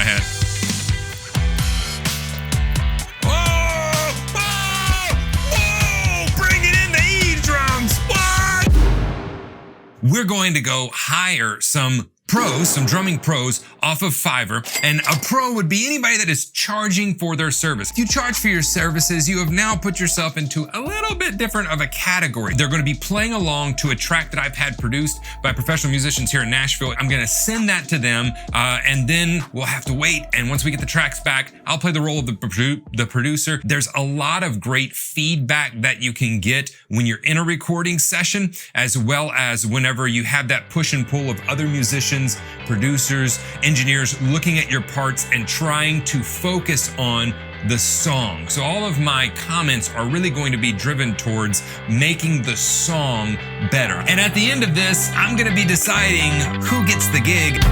hi-hat. We're going to go hire some pros, some drumming pros off of Fiverr, and a pro would be anybody that is charging for their service. If you charge for your services, you have now put yourself into a little bit different of a category. They're going to be playing along to a track that I've had produced by professional musicians here in Nashville. I'm going to send that to them, and then we'll have to wait. And once we get the tracks back, I'll play the role of the producer. There's a lot of great feedback that you can get when you're in a recording session, as well as whenever you have that push and pull of other musicians, producers, engineers looking at your parts and trying to focus on the song. So all of my comments are really going to be driven towards making the song better. And at the end of this, I'm going to be deciding who gets the gig.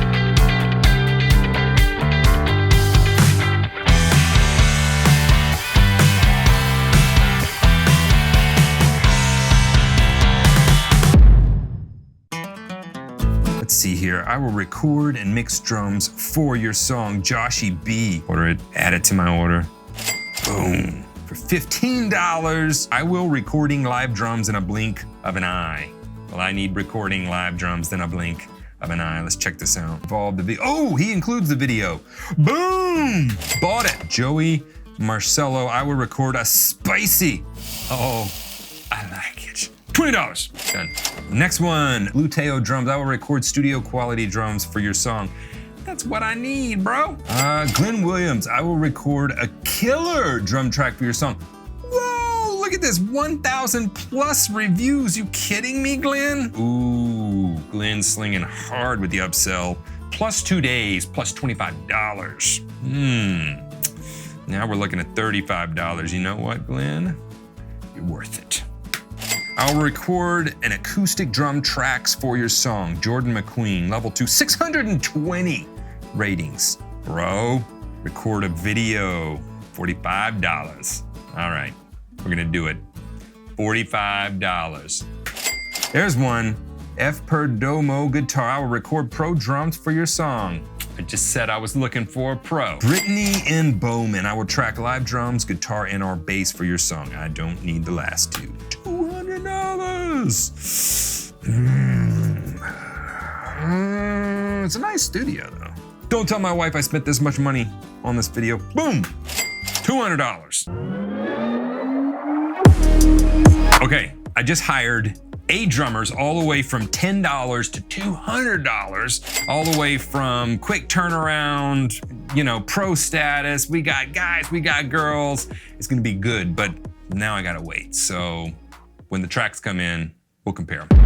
Let's see here. I will record and mix drums for your song, Joshy B. Order it, add it to my order. Boom. For $15, I will recording live drums in a blink of an eye. Well, I need recording live drums in a blink of an eye. Let's check this out. Involved the video. Oh, he includes the video. Boom! Bought it. Joey Marcello, I will record a spicy. Oh, I like it. $20. Done. Next one, Luteo drums. I will record studio quality drums for your song. That's what I need, bro. Glenn Williams, I will record a killer drum track for your song. Whoa, look at this, 1,000 plus reviews. You kidding me, Glenn? Ooh, Glenn slinging hard with the upsell. Plus 2 days, plus $25. Now we're looking at $35. You know what, Glenn? You're worth it. I'll record an acoustic drum tracks for your song. Jordan McQueen, level 2, 620 ratings. Bro, record a video, $45. All right, we're gonna do it. $45. There's one, F Perdomo guitar. I will record pro drums for your song. I just said I was looking for a pro. Brittany N. Bowman, I will track live drums, guitar, and or bass for your song. I don't need the last two. $200. It's a nice studio though. Don't tell my wife I spent this much money on this video. Boom, $200. Okay, I just hired 8 drummers all the way from $10 to $200, all the way from quick turnaround, you know, pro status. We got guys, we got girls. It's gonna be good, but now I gotta wait. So when the tracks come in, we'll compare them.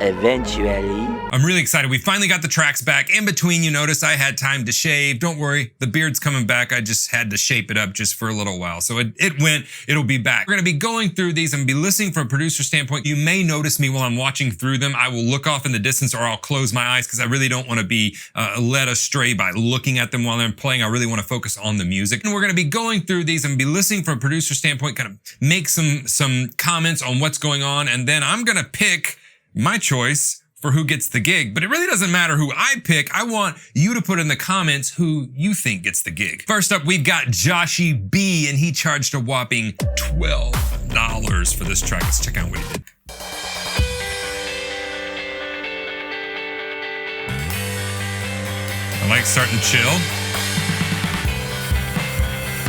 Eventually. I'm really excited. We finally got the tracks back. In between, you notice I had time to shave. Don't worry, the beard's coming back. I just had to shape it up just for a little while. So it went, it'll be back. We're gonna be going through these and be listening from a producer standpoint. You may notice me while I'm watching through them. I will look off in the distance or I'll close my eyes because I really don't wanna be led astray by looking at them while they're playing. I really wanna focus on the music. And we're gonna be going through these and be listening from a producer standpoint, kind of make some comments on what's going on. And then I'm gonna pick my choice for who gets the gig, but it really doesn't matter who I pick. I want you to put in the comments who you think gets the gig. First up, we've got Joshy B, and he charged a whopping $12 for this track. Let's check out what he did. I like starting chill.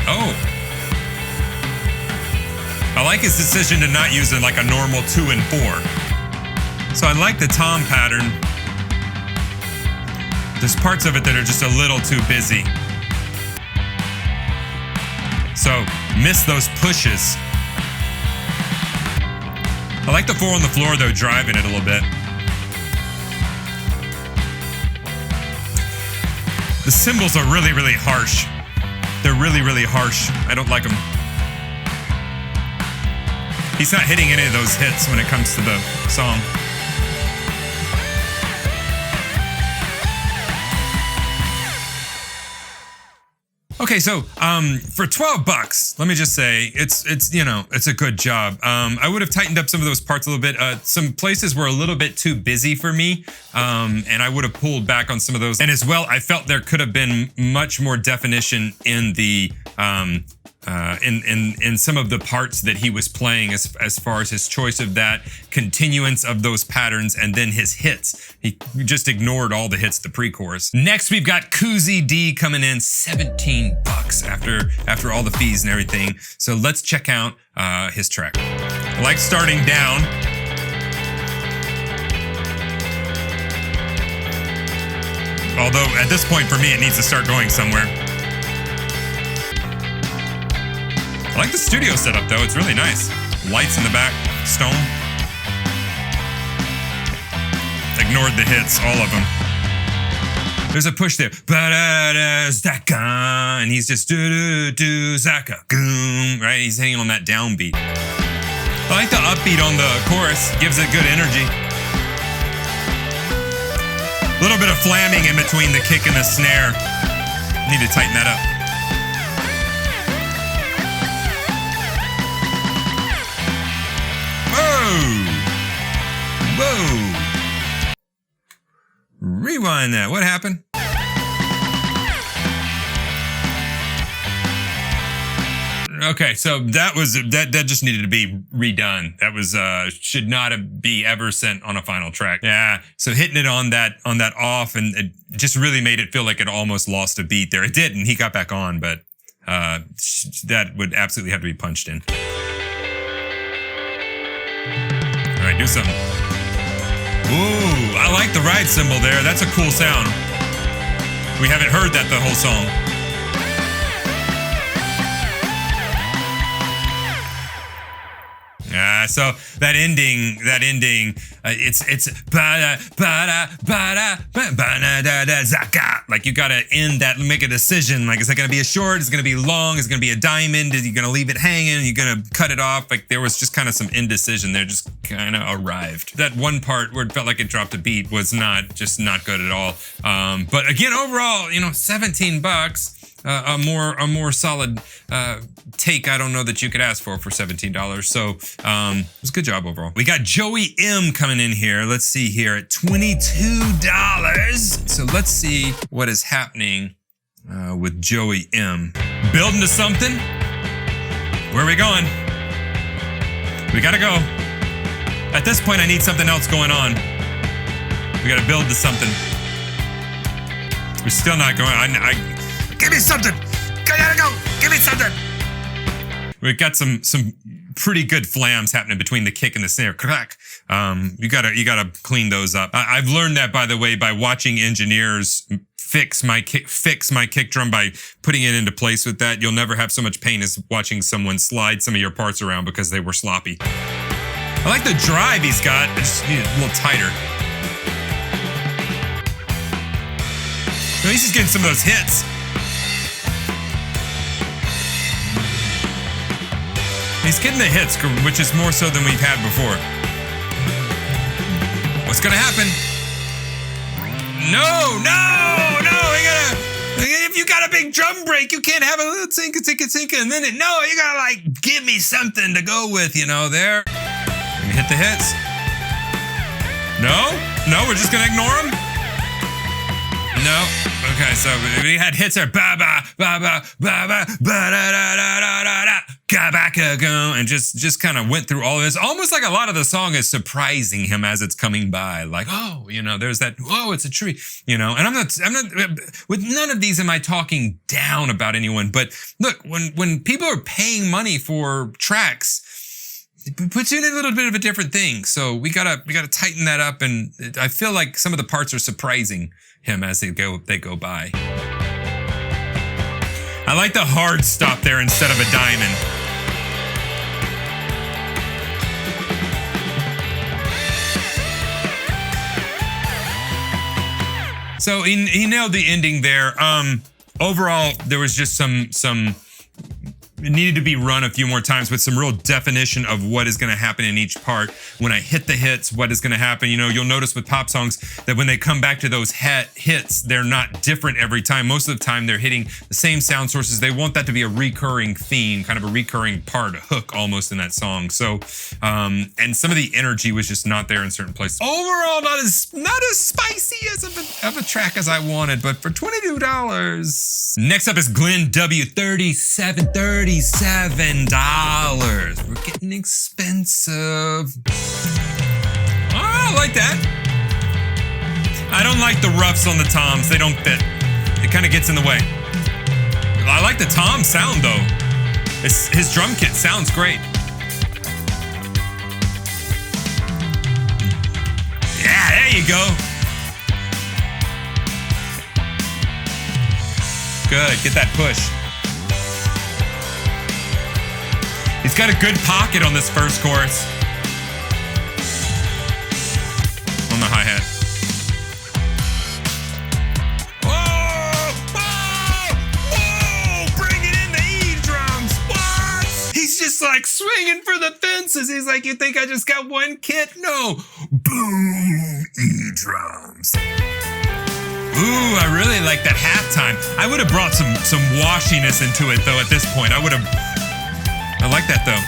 Oh. I like his decision to not use it like a normal 2 and 4. So I like the tom pattern. There's parts of it that are just a little too busy. So miss those pushes. I like the 4 on the floor though, driving it a little bit. The cymbals are really, really harsh. They're really, really harsh. I don't like them. He's not hitting any of those hits when it comes to the song. Okay, so for 12 bucks, let me just say it's you know, it's a good job. I would have tightened up some of those parts a little bit. Some places were a little bit too busy for me, and I would have pulled back on some of those. And as well, I felt there could have been much more definition in the in some of the parts that he was playing, as far as his choice of that continuance of those patterns and then his hits. He just ignored all the hits the pre-chorus. Next, we've got Kuzey D coming in, 17 bucks after all the fees and everything. So let's check out his track. I like starting down. Although at this point for me, it needs to start going somewhere. I like the studio setup though, it's really nice. Lights in the back, stone. Ignored the hits, all of them. There's a push there. And he's just do-do-do-zaka, goom, right? He's hitting on that downbeat. I like the upbeat on the chorus, gives it good energy. A little bit of flamming in between the kick and the snare. Need to tighten that up. Whoa! Rewind that. What happened? Okay, so that just needed to be redone. That was should not be ever sent on a final track. Yeah. So hitting it on that off, and it just really made it feel like it almost lost a beat there. It didn't. He got back on, but that would absolutely have to be punched in. All right, do something. Ooh, I like the ride cymbal there. That's a cool sound. We haven't heard that the whole song. So that ending, it's like you gotta end that, make a decision. Like, is it gonna be a short? Is it gonna be long? Is it gonna be a diamond? Are you gonna leave it hanging? Are you gonna cut it off? Like, there was just kind of some indecision there, just kind of arrived. That one part where it felt like it dropped a beat was not good at all. But again, overall, you know, 17 bucks. A more solid take I don't know that you could ask for $17. So it was a good job overall. We got Joey M coming in here. Let's see here at $22. So let's see what is happening with Joey M. Building to something. Where are we going? We gotta go. At this point, I need something else going on. We gotta build to something. We're still not going. Give me something. Gotta go. Give me something. We've got some pretty good flams happening between the kick and the snare. Crack. You gotta clean those up. I've learned that, by the way, by watching engineers fix my kick drum by putting it into place with that. You'll never have so much pain as watching someone slide some of your parts around because they were sloppy. I like the drive he's got. I just need it a little tighter. At least he's getting some of those hits. He's getting the hits, which is more so than we've had before. What's gonna happen? No! If you got a big drum break, you can't have a little tinka, and then you gotta like give me something to go with, you know, there. Let me hit the hits. No, we're just gonna ignore them? No. Okay, so we had hits there, ba ba ba ba ba ba ba da da da da da da, ga back go, and just kind of went through all of this. Almost like a lot of the song is surprising him as it's coming by. Like, oh, you know, there's that. Whoa, it's a tree, you know. And I'm not with none of these am I talking down about anyone. But look, when people are paying money for tracks, it puts you in a little bit of a different thing. So we gotta tighten that up. And I feel like some of the parts are surprising him as they go by. I like the hard stop there instead of a diamond. So he nailed the ending there. Overall, there was just some it needed to be run a few more times with some real definition of what is going to happen in each part. When I hit the hits, what is going to happen? You know, you'll notice with pop songs that when they come back to those hits, they're not different every time. Most of the time, they're hitting the same sound sources. They want that to be a recurring theme, kind of a recurring part, a hook almost in that song. So, and some of the energy was just not there in certain places. Overall, not as spicy as of a track as I wanted, but for $22. Next up is Glenn W. $37. We're getting expensive. Oh, I like that. I don't like the roughs on the toms. They don't fit. It kind of gets in the way. I like the tom sound though. His drum kit sounds great. Yeah, there you go. Good, get that push. He's got a good pocket on this first chorus. On the hi-hat. Whoa! Whoa! Whoa! Bring it in the E drums! What? He's just like swinging for the fences. He's like, you think I just got one kit? No. Boom! E drums. Ooh, I really like that halftime. I would have brought some washiness into it though at this point. I like that though.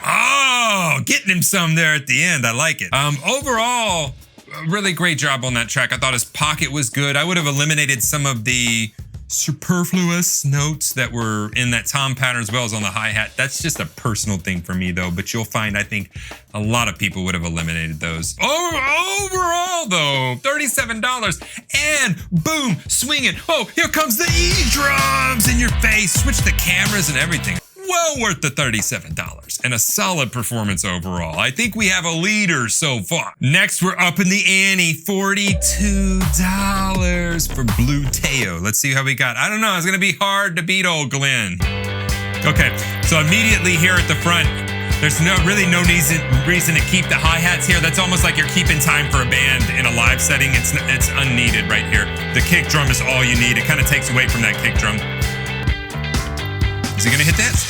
Oh, getting him some there at the end. I like it. Overall, a really great job on that track. I thought his pocket was good. I would have eliminated some of the superfluous notes that were in that tom pattern as well as on the hi-hat. That's just a personal thing for me though, but you'll find I think a lot of people would have eliminated those. Overall though, $37 and boom, swing it. Oh, here comes the E drums in your face. Switch the cameras and everything. Well worth the $37 and a solid performance overall. I think we have a leader so far. Next, we're up in the ante, $42 for Blue Teo. Let's see how we got. I don't know, it's gonna be hard to beat old Glenn. Okay, so immediately here at the front, there's really no reason to keep the hi-hats here. That's almost like you're keeping time for a band in a live setting. It's unneeded right here. The kick drum is all you need. It kind of takes away from that kick drum. Is he gonna hit this?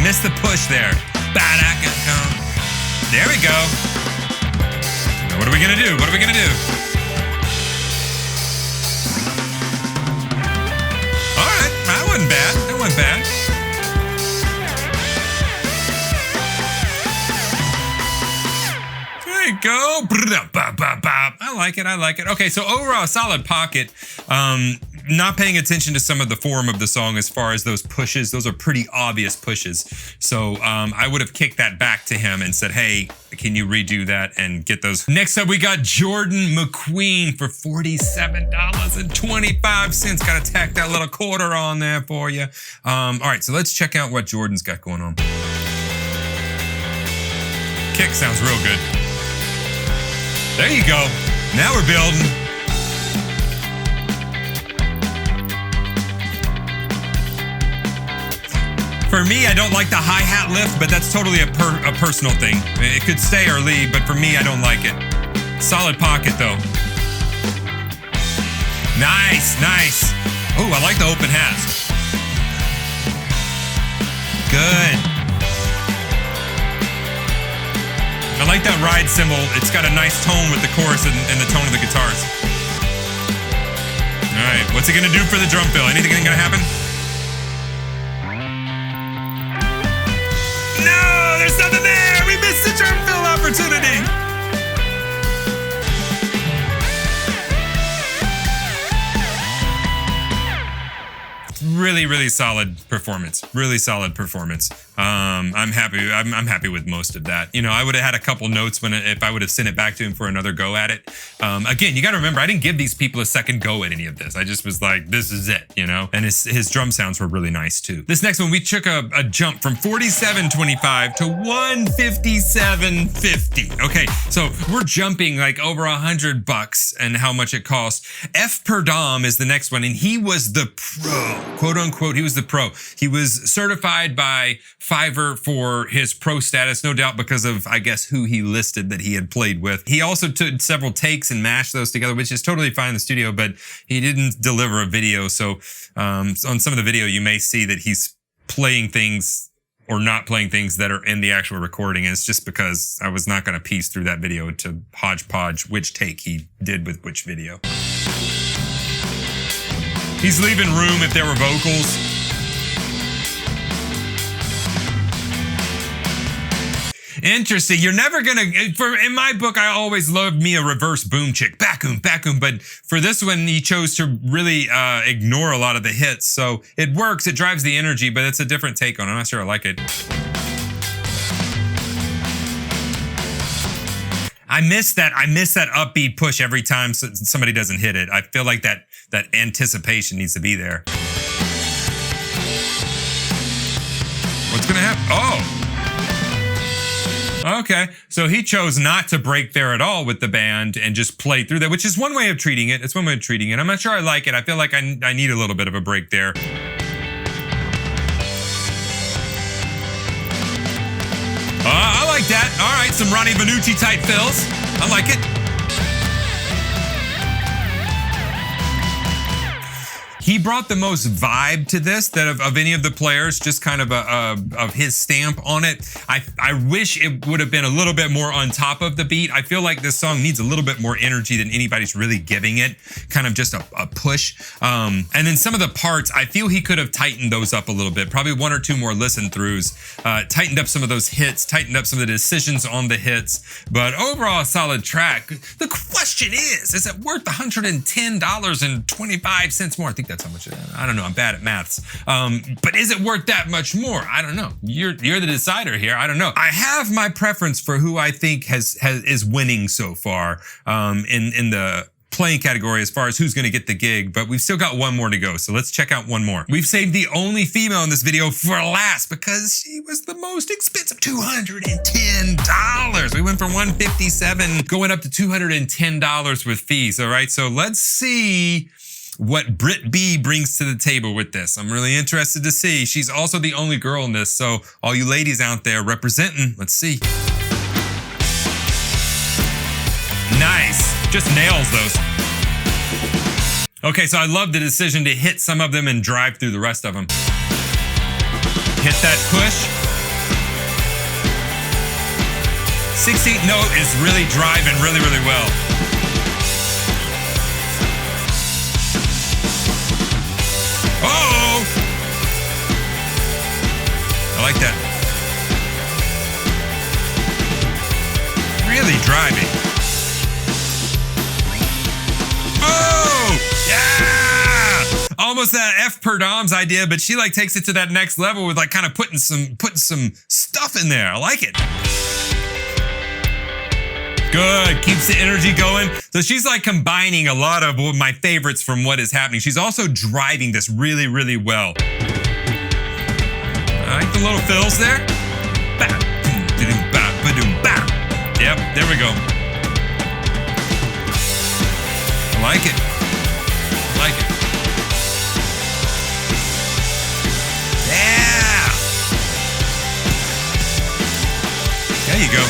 Missed the push there. There we go. Now what are we gonna do? What are we gonna do? All right, that wasn't bad. That wasn't bad. There you go. I like it. I like it. Okay, so overall, solid pocket. Not paying attention to some of the form of the song as far as those pushes. Those are pretty obvious pushes. So I would have kicked that back to him and said, hey, can you redo that and get those? Next up, we got Jordan McQueen for $47.25. Got to tack that little quarter on there for you. All right, so let's check out what Jordan's got going on. Kick sounds real good. There you go. Now we're building. For me, I don't like the hi-hat lift, but that's totally a personal thing. It could stay or leave, but for me, I don't like it. Solid pocket, though. Nice, nice. Oh, I like the open hats. Good. I like that ride cymbal. It's got a nice tone with the chorus and the tone of the guitars. All right, what's it gonna do for the drum fill? Anything gonna happen? No, there's nothing there. We missed the drum fill opportunity. Really, really solid performance. Really solid performance. I'm happy. I'm happy with most of that. You know, I would have had a couple notes if I would have sent it back to him for another go at it. Again, you got to remember, I didn't give these people a second go at any of this. I just was like, this is it, you know. And his drum sounds were really nice too. This next one, we took a jump from $47.25 to $157.50. Okay, so we're jumping like over $100 and how much it costs. F Per Dom is the next one, and he was the pro, quote unquote. He was the pro. He was certified by Fiverr for his pro status, no doubt because of, I guess, who he listed that he had played with. He also took several takes and mashed those together, which is totally fine in the studio, but he didn't deliver a video. So on some of the video, you may see that he's playing things or not playing things that are in the actual recording. And it's just because I was not going to piece through that video to hodgepodge which take he did with which video. He's leaving room if there were vocals. Interesting. You're never gonna, in my book, I always loved me a reverse boom chick. Back-oom, but for this one, he chose to really ignore a lot of the hits. So it works, it drives the energy, but it's a different take on it. I'm not sure I like it. I miss that upbeat push every time somebody doesn't hit it. I feel like that anticipation needs to be there. What's gonna happen? Oh! Okay, so he chose not to break there at all with the band and just play through that, which is one way of treating it. It's one way of treating it. I'm not sure I like it. I feel like I need a little bit of a break there. I like that. All right, some Ronnie Vanucci type fills. I like it. He brought the most vibe to this of any of the players, just kind of of his stamp on it. I wish it would have been a little bit more on top of the beat. I feel like this song needs a little bit more energy than anybody's really giving it, kind of just a push. And then some of the parts, I feel he could have tightened those up a little bit, probably one or two more listen throughs, tightened up some of those hits, tightened up some of the decisions on the hits, but overall a solid track. The question is it worth $110.25 more? I think that's how much. I don't know. I'm bad at maths. But is it worth that much more? I don't know. You're the decider here. I don't know. I have my preference for who I think is winning so far in the playing category as far as who's going to get the gig, but we've still got one more to go. So let's check out one more. We've saved the only female in this video for last because she was the most expensive, $210. We went from $157 going up to $210 with fees. All right. So let's see what Britt B brings to the table with this. I'm really interested to see. She's also the only girl in this. So all you ladies out there representing, let's see. Nice. Just nails those. Okay, so I love the decision to hit some of them and drive through the rest of them. Hit that push. 16th note is really driving really, really well. Oh! I like that. Really driving. Oh! Yeah! Almost that F per Dom's idea, but she like takes it to that next level with like kind of putting some stuff in there. I like it. Good, keeps the energy going. So she's like combining a lot of my favorites from what is happening. She's also driving this really, really well. I like the little fills there. Yep, there we go. I like it. I like it. Yeah. There you go.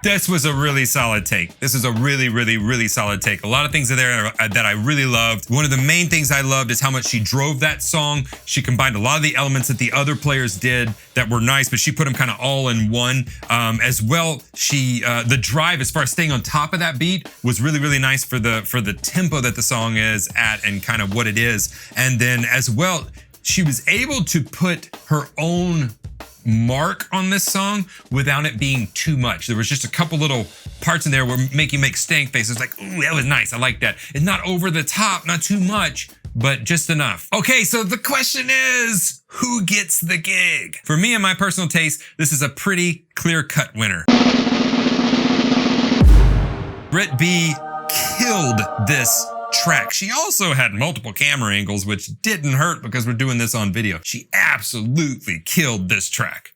This was a really solid take. This is a really, really, really solid take. A lot of things are there that I really loved. One of the main things I loved is how much she drove that song. She combined a lot of the elements that the other players did that were nice, but she put them kind of all in one. As well, the drive as far as staying on top of that beat was really, really nice for the tempo that the song is at and kind of what it is. And then as well, she was able to put her own mark on this song without it being too much. There was just a couple little parts in there where make you make stank faces like, ooh, that was nice. I like that. It's not over the top, not too much, but just enough. Okay, so the question is, who gets the gig? For me and my personal taste, this is a pretty clear-cut winner. Britt B killed this track. She also had multiple camera angles, which didn't hurt because we're doing this on video. She absolutely killed this track.